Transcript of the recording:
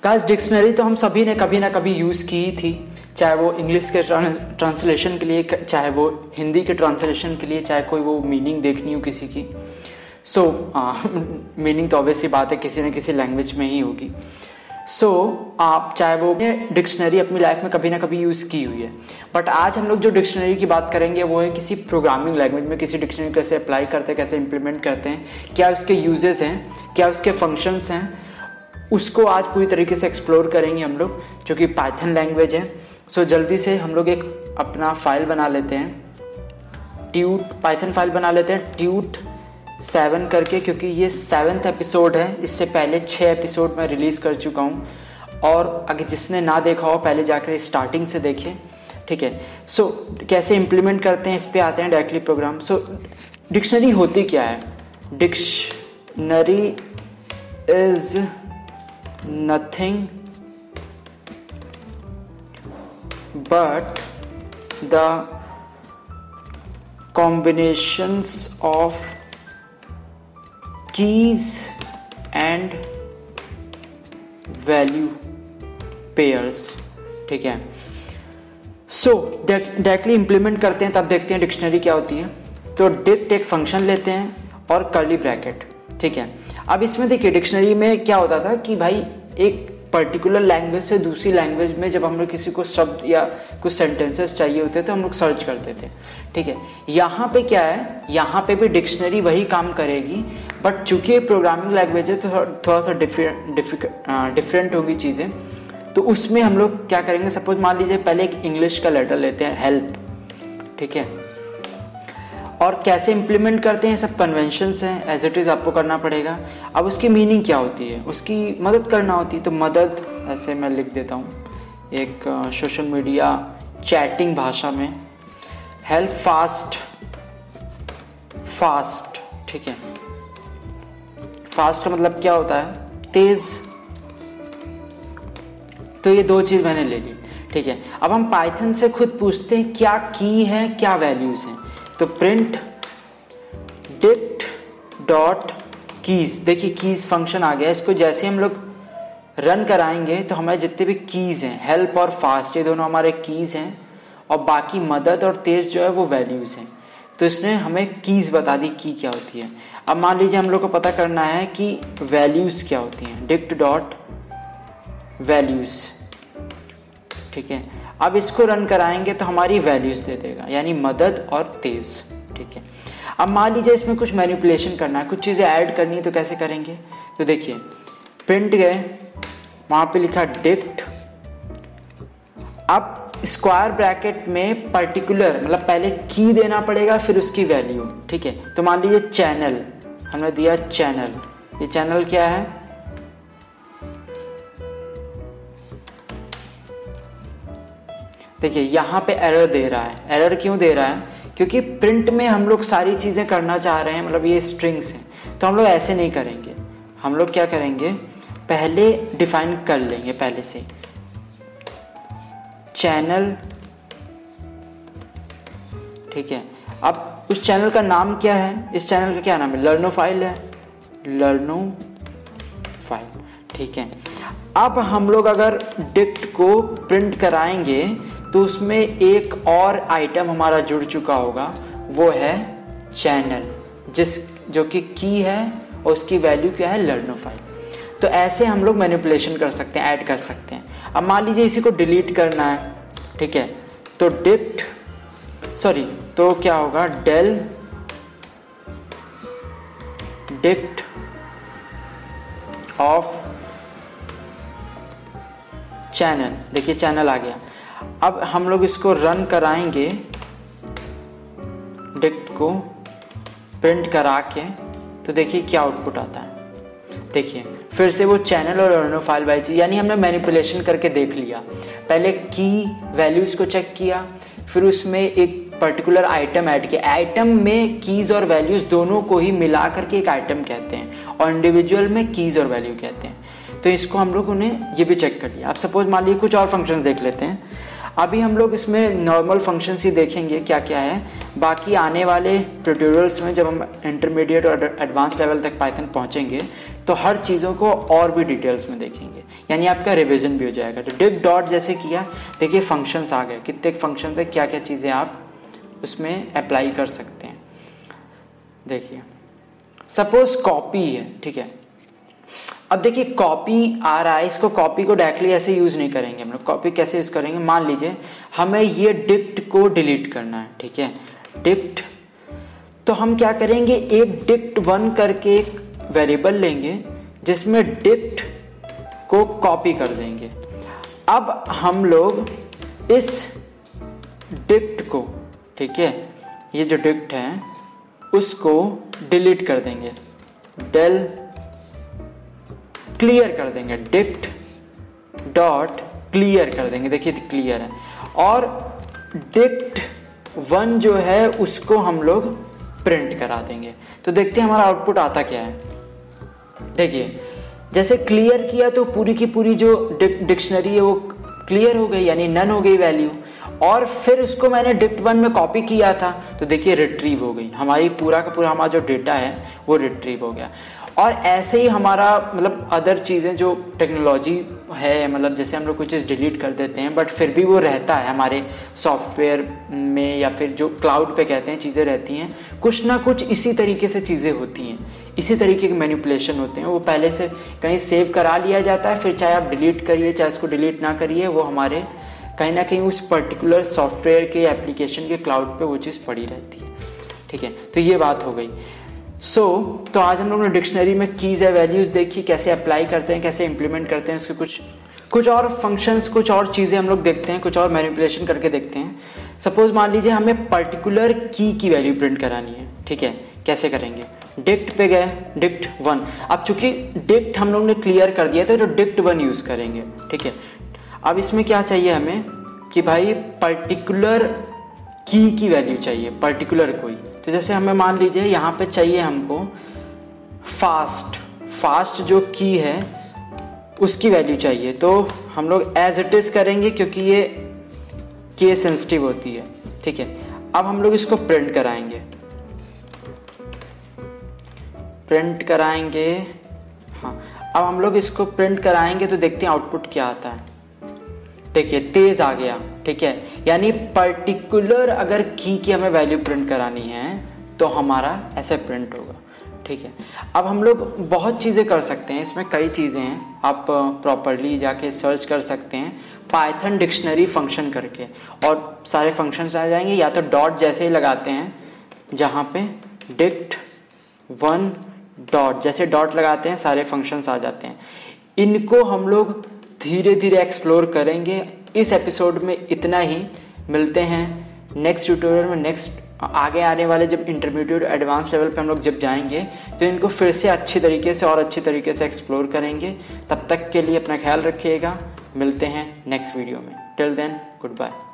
Guys dictionary तो हम सभी ने कभी ना कभी यूज़ की ही थी, चाहे वो इंग्लिश के ट्रांसलेशन के लिए, चाहे वो हिंदी के ट्रांसलेशन के लिए, चाहे कोई वो मीनिंग देखनी हो किसी की। मीनिंग तो ऑब्वियसली बात है किसी न किसी लैंग्वेज में ही होगी। आप चाहे वो डिक्शनरी अपनी लाइफ में कभी ना कभी यूज़ की हुई है, बट आज हम लोग जो डिक्शनरी की बात करेंगे वो है किसी प्रोग्रामिंग लैंग्वेज में किसी डिक्शनरी कैसे अप्लाई करते हैं, कैसे इंप्लीमेंट करते हैं, क्या उसके यूजेस हैं, क्या उसके फंक्शंस हैं, उसको आज पूरी तरीके से एक्सप्लोर करेंगे हम लोग, जो कि पाइथन लैंग्वेज है। जल्दी से हम लोग एक अपना फाइल बना लेते हैं, पाइथन फाइल बना लेते हैं ट्यूट 7 करके, क्योंकि ये 7th एपिसोड है। इससे पहले 6 एपिसोड मैं रिलीज़ कर चुका हूँ, और अगर जिसने ना देखा हो पहले जाकर स्टार्टिंग से देखें, ठीक है। कैसे इम्प्लीमेंट करते हैं इस पे आते हैं डायरेक्टली प्रोग्राम। डिक्शनरी होती क्या है? Dictionary is nothing but the combinations of keys and value pairs, ठीक है। डायरेक्टली इंप्लीमेंट करते हैं, तब देखते हैं डिक्शनरी क्या होती है। तो डिक्ट एक फंक्शन लेते हैं और कर्ली ब्रैकेट, ठीक है। अब इसमें देखिए डिक्शनरी में क्या होता था कि भाई एक पर्टिकुलर लैंग्वेज से दूसरी लैंग्वेज में जब हम लोग किसी को शब्द या कुछ सेंटेंसेस चाहिए होते तो हम लोग सर्च करते थे, ठीक है। यहाँ पे क्या है, यहाँ पे भी डिक्शनरी वही काम करेगी, बट चूंकि प्रोग्रामिंग लैंग्वेज है तो थोड़ा सा डिफरेंट होगी चीज़ें। तो उसमें हम लोग क्या करेंगे, सपोज मान लीजिए पहले एक इंग्लिश का लेटर लेते हैं हेल्प, ठीक है। और कैसे इम्प्लीमेंट करते हैं, सब कन्वेंशंस हैं, एज इट इज़ आपको करना पड़ेगा। अब उसकी मीनिंग क्या होती है, उसकी मदद करना होती है। तो मदद ऐसे मैं लिख देता हूँ एक सोशल मीडिया चैटिंग भाषा में, हेल्प फास्ट, ठीक है। फास्ट का मतलब क्या होता है, तेज। तो ये दो चीज़ मैंने ले ली, ठीक है। अब हम पाइथन से खुद पूछते हैं क्या की है, क्या वैल्यूज हैं। तो प्रिंट डिक्ट डॉट कीज, देखिए कीज फंक्शन आ गया। इसको जैसे हम लोग रन कराएंगे तो हमारे जितने भी कीज हैं, हेल्प और फास्ट, ये दोनों हमारे कीज हैं, और बाकी मदद और तेज जो है वो वैल्यूज हैं। तो इसने हमें कीज बता दी की क्या होती है। अब मान लीजिए हम लोग को पता करना है कि वैल्यूज क्या होती हैं, डिक्ट डॉट वैल्यूज, ठीक है। अब इसको रन कराएंगे तो हमारी वैल्यूज दे देगा, यानी मदद और तेज, ठीक है। अब मान लीजिए इसमें कुछ मैनिपुलेशन करना है, कुछ चीज़ें ऐड करनी है, तो कैसे करेंगे। तो देखिए प्रिंट गए, वहाँ पे लिखा डिक्ट, अब स्क्वायर ब्रैकेट में पर्टिकुलर मतलब पहले की देना पड़ेगा फिर उसकी वैल्यू, ठीक है। तो मान लीजिए चैनल, हमने दिया चैनल, ये चैनल क्या है, देखिए यहाँ पे एरर दे रहा है। एरर क्यों दे रहा है, क्योंकि प्रिंट में हम लोग सारी चीज़ें करना चाह रहे हैं, मतलब ये स्ट्रिंग्स हैं, तो हम लोग ऐसे नहीं करेंगे। हम लोग क्या करेंगे, पहले डिफाइन कर लेंगे पहले से चैनल, ठीक है। अब उस चैनल का नाम क्या है, इस चैनल का क्या नाम है, लर्नो फाइल है, लर्नो फाइल, ठीक है। अब हम लोग अगर डिक्ट को प्रिंट कराएंगे तो उसमें एक और आइटम हमारा जुड़ चुका होगा, वो है चैनल, जो कि की है और उसकी वैल्यू क्या है, लर्नो फाइल। तो ऐसे हम लोग मैनिपुलेशन कर सकते हैं, ऐड कर सकते हैं। अब मान लीजिए इसी को डिलीट करना है, ठीक है। तो तो क्या होगा, डेल डिक्ट ऑफ चैनल, देखिए चैनल आ गया। अब हम लोग इसको रन कराएंगे, डिक्ट को प्रिंट करा के, तो देखिए क्या आउटपुट आता है। देखिए फिर से वो चैनल और लर्नो फाइल बाई चीज, यानी हमने मैनिपुलेशन करके देख लिया। पहले की वैल्यूज को चेक किया, फिर उसमें एक पर्टिकुलर आइटम ऐड किया। आइटम में कीज और वैल्यूज दोनों को ही मिला करके एक आइटम कहते हैं, और इंडिविजुअल में कीज और वैल्यू कहते हैं। तो इसको हम लोगों ने ये भी चेक कर लिया। अब सपोज मान लीजिए कुछ और फंक्शन देख लेते हैं। अभी हम लोग इसमें नॉर्मल फंक्शंस ही देखेंगे क्या क्या है, बाकी आने वाले ट्यूटोरियल्स में जब हम इंटरमीडिएट और एडवांस लेवल तक पाइथन पहुंचेंगे तो हर चीज़ों को और भी डिटेल्स में देखेंगे। यानी आपका रिवीजन भी हो जाएगा। तो डिप डॉट जैसे किया, देखिए फंक्शंस आ गए, कितने फंक्शंस है, क्या क्या चीज़ें आप उसमें अप्लाई कर सकते हैं। देखिए सपोज कॉपी है, ठीक है। अब देखिए कॉपी आ रहा है, इसको कॉपी को डायरेक्टली ऐसे यूज नहीं करेंगे हम लोग। कॉपी कैसे यूज करेंगे, मान लीजिए हमें ये डिक्ट को डिलीट करना है, ठीक है, डिक्ट। तो हम क्या करेंगे, एक dict1 करके एक वेरिएबल लेंगे जिसमें डिक्ट को कॉपी कर देंगे। अब हम लोग इस डिक्ट को, ठीक है, ये जो डिक्ट है उसको डिलीट कर देंगे, डेल क्लियर कर देंगे, डिक्ट डॉट क्लियर कर देंगे। देखिए क्लियर है। और dict1 जो है उसको हम लोग प्रिंट करा देंगे। तो देखते हैं हमारा आउटपुट आता क्या है। देखिए जैसे क्लियर किया तो पूरी की पूरी जो डिक्शनरी है वो क्लियर हो गई, यानी नन हो गई वैल्यू। और फिर उसको मैंने dict1 में कॉपी किया था तो देखिए रिट्रीव हो गई, हमारी पूरा का पूरा हमारा जो डेटा है वो रिट्रीव हो गया। और ऐसे ही हमारा मतलब अदर चीज़ें जो टेक्नोलॉजी है, मतलब जैसे हम लोग कुछ चीज़ डिलीट कर देते हैं बट फिर भी वो रहता है हमारे सॉफ्टवेयर में, या फिर जो क्लाउड पे कहते हैं चीज़ें रहती हैं, कुछ ना कुछ इसी तरीके से चीज़ें होती हैं, इसी तरीके के मैनिपुलेशन होते हैं। वो पहले से कहीं सेव करा लिया जाता है, फिर चाहे आप डिलीट करिए चाहे उसको डिलीट ना करिए, वो हमारे कहीं ना कहीं उस पर्टिकुलर सॉफ्टवेयर के एप्लीकेशन के क्लाउड पे वो चीज़ पड़ी रहती है, ठीक है। तो ये बात हो गई। तो आज हम लोग ने डिक्शनरी में कीज है वैल्यूज देखी, कैसे अप्लाई करते हैं, कैसे इंप्लीमेंट करते हैं, उसके कुछ और फंक्शंस, कुछ और चीज़ें हम लोग देखते हैं, कुछ और मैनिपुलेशन करके देखते हैं। सपोज मान लीजिए हमें पर्टिकुलर की वैल्यू प्रिंट करानी है, ठीक है, कैसे करेंगे, डिक्ट पे गए, dict1। अब चूंकि डिक्ट हम लोग ने क्लियर कर दिया था तो dict1 यूज करेंगे, ठीक है। अब इसमें क्या चाहिए हमें कि भाई पर्टिकुलर की वैल्यू चाहिए, पर्टिकुलर कोई। तो जैसे हमें मान लीजिए यहाँ पे चाहिए हमको फास्ट जो की है उसकी वैल्यू चाहिए, तो हम लोग एज इट इज करेंगे क्योंकि ये केस सेंसिटिव होती है, ठीक है। अब हम लोग इसको प्रिंट कराएंगे, हाँ। अब हम लोग इसको प्रिंट कराएंगे तो देखते हैं आउटपुट क्या आता है। देखिए तेज आ गया, ठीक है, यानी पर्टिकुलर अगर की हमें वैल्यू प्रिंट करानी है तो हमारा ऐसे प्रिंट होगा, ठीक है। अब हम लोग बहुत चीज़ें कर सकते हैं, इसमें कई चीज़ें हैं, आप प्रॉपरली जाके सर्च कर सकते हैं पाइथन डिक्शनरी फंक्शन करके, और सारे फंक्शंस आ जाएंगे। या तो डॉट जैसे ही लगाते हैं, जहाँ पे dict1 डॉट, जैसे डॉट लगाते हैं सारे फंक्शंस आ जाते हैं। इनको हम लोग धीरे धीरे एक्सप्लोर करेंगे। इस एपिसोड में इतना ही, मिलते हैं नेक्स्ट ट्यूटोरियल में। नेक्स्ट आगे आने वाले जब इंटरमीडिएट एडवांस लेवल पे हम लोग जब जाएंगे तो इनको फिर से अच्छी तरीके से और अच्छी तरीके से एक्सप्लोर करेंगे। तब तक के लिए अपना ख्याल रखिएगा, मिलते हैं नेक्स्ट वीडियो में। Till then good bye.